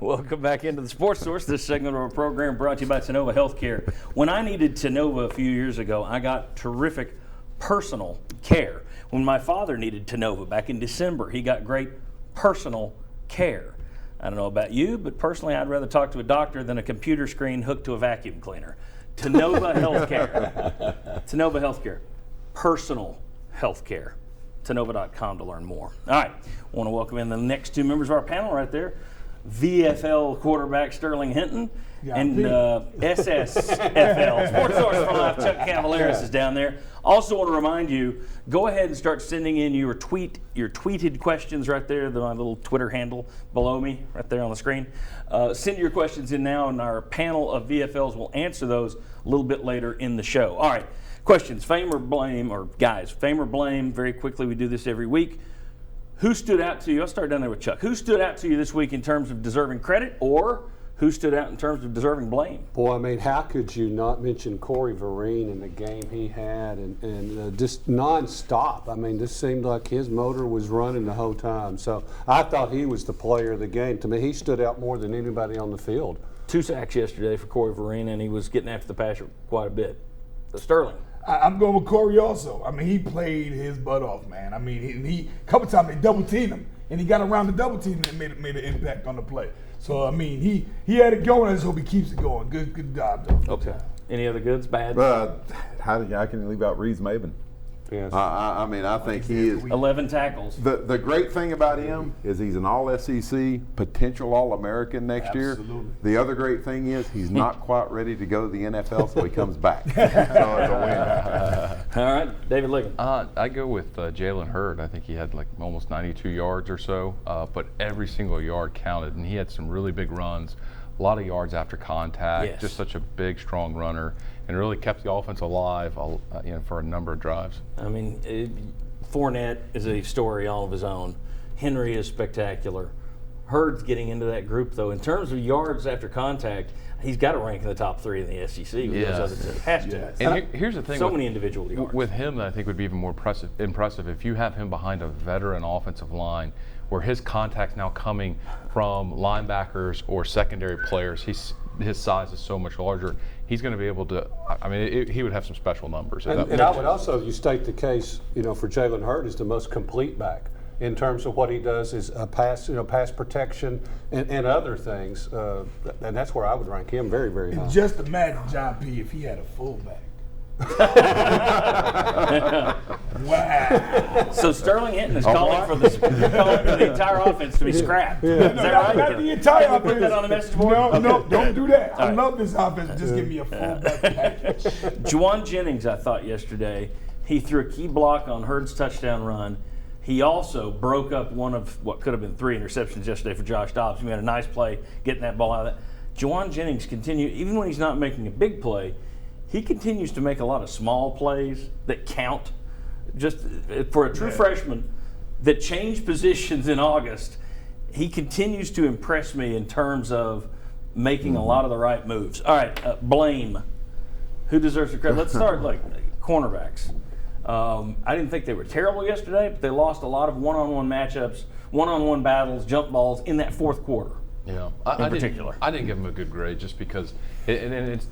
Welcome back into the Sports Source. This segment of our program brought to you by Tennova Healthcare. When I needed Tennova a few years ago, I got terrific personal care. When my father needed Tennova back in December, he got great personal care. I don't know about you, but personally, I'd rather talk to a doctor than a computer screen hooked to a vacuum cleaner. Tennova Healthcare. Tennova Healthcare. Personal healthcare. Tennova.com to learn more. All right, I want to welcome in the next two members of our panel right there. VFL quarterback Sterling Hinton and SSFL Sports Source for Life Chuck Cavaleris is down there. Also want to remind you, go ahead and start sending in your tweeted questions right there, my little Twitter handle below me right there on the screen. Send your questions in now, and our panel of VFLs will answer those a little bit later in the show. All right, questions, fame or blame, or guys, fame or blame, very quickly, we do this every week. Who stood out to you? I'll start down there with Chuck. Who stood out to you this week in terms of deserving credit, or who stood out in terms of deserving blame? Boy, I mean, how could you not mention Corey Vereen and the game he had and just nonstop? I mean, this seemed like his motor was running the whole time. So I thought he was the player of the game. To me, he stood out more than anybody on the field. 2 sacks yesterday for Corey Vereen, and he was getting after the passer quite a bit. So Sterling. I'm going with Corey also. I mean, he played his butt off, man. I mean, he a couple times they double teamed him, and he got around the double team and made an impact on the play. So I mean, he had it going. I just hope he keeps it going. Good job, though. Okay. Any other goods? Bad? How can you leave out Reeves Maben? Yes. I mean, I think he is. 11 tackles. The great thing about him is he's an all-SEC, potential All-American next year. The other great thing is he's not quite ready to go to the NFL, so he comes back. So it's a win. All right, David Liggins. I go with Jalen Hurd. I think he had like almost 92 yards or so, but every single yard counted, and he had some really big runs, a lot of yards after contact, Yes. just such a big, strong runner, and really kept the offense alive for a number of drives. I mean, Fournette is a story all of his own. Henry is spectacular. Hurd's getting into that group, though. In terms of yards after contact, he's got to rank in the top 3 in the SEC with those other two. Has to. And here's the thing. So many individual yards. With him, I think would be even more impressive if you have him behind a veteran offensive line where his contact's now coming from linebackers or secondary players. His size is so much larger. He's going to be able to. I mean, he would have some special numbers. And I would also, you state the case, for Jalen Hurd is the most complete back in terms of what he does is pass protection and other things, and that's where I would rank him very, very high. And just imagine, John P., if he had a fullback. Wow. So Sterling Hinton is calling for the entire offense to be scrapped. Yeah. Is that right? Not the entire offense. Put that on the message board? No, don't do that. All I right. love this offense. Just give me a fullback package. Juwan Jennings, I thought yesterday, he threw a key block on Hurd's touchdown run. He also broke up one of what could have been 3 interceptions yesterday for Josh Dobbs. He had a nice play getting that ball out of that. Juwan Jennings even when he's not making a big play, he continues to make a lot of small plays that count. Just for a true freshman that changed positions in August, he continues to impress me in terms of making a lot of the right moves. All right, blame. Who deserves the credit? Let's start cornerbacks. I didn't think they were terrible yesterday, but they lost a lot of one-on-one matchups, one-on-one battles, jump balls in that fourth quarter. Yeah, in particular. I didn't give him a good grade just because.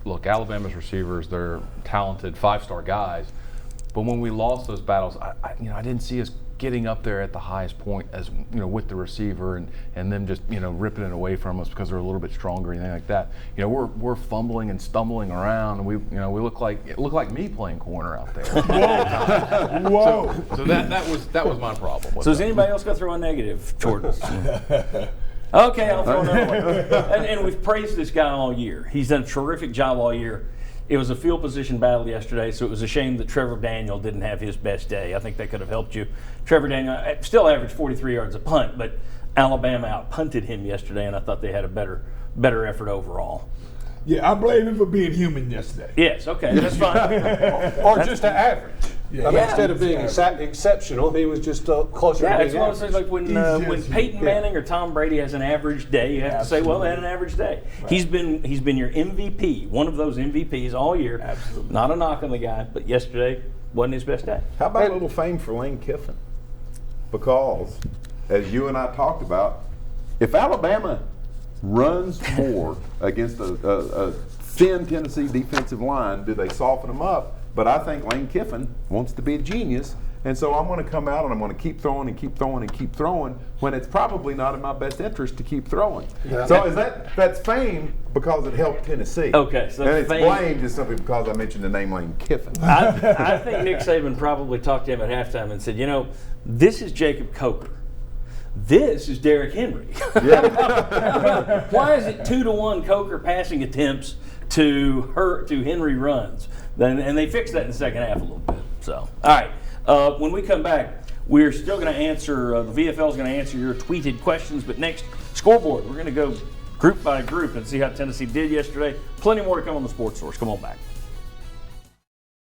Look, Alabama's receivers, they're talented 5-star guys, but when we lost those battles, I didn't see us getting up there at the highest point as with the receiver and them just ripping it away from us because they're a little bit stronger or anything like that. We're fumbling and stumbling around, and we look like me playing corner out there. Whoa! So that was my problem. So does anybody else go throw a negative, Jordan? Okay, I'll throw another one. And we've praised this guy all year. He's done a terrific job all year. It was a field position battle yesterday, so it was a shame that Trevor Daniel didn't have his best day. I think that could have helped you. Trevor Daniel still averaged 43 yards a punt, but Alabama out-punted him yesterday, and I thought they had a better effort overall. Yeah, I blame him for being human yesterday. Yes, okay, that's fine. Or just an average. Yeah. I mean, instead of being exceptional, he was just closer to being it's one of those things like when Peyton Manning or Tom Brady has an average day, you have to say, well, they had an average day. Right. He's been your MVP, one of those MVPs all year. Absolutely. Not a knock on the guy, but yesterday wasn't his best day. How about a little fame for Lane Kiffin? Because, as you and I talked about, if Alabama runs more against a thin Tennessee defensive line, do they soften them up? But I think Lane Kiffin wants to be a genius, and so I'm going to come out and I'm going to keep throwing and keep throwing and keep throwing when it's probably not in my best interest to keep throwing. Yeah. So that's fame because it helped Tennessee. Okay, so and it's fame- blame just simply because I mentioned the name Lane Kiffin. I think Nick Saban probably talked to him at halftime and said, this is Jacob Coker. This is Derrick Henry. Why is it 2-1 Coker passing attempts to Henry runs? And they fixed that in the second half a little bit. So, all right. When we come back, we're still going to answer, the VFL is going to answer your tweeted questions, but next, scoreboard. We're going to go group by group and see how Tennessee did yesterday. Plenty more to come on the Sports Source. Come on back.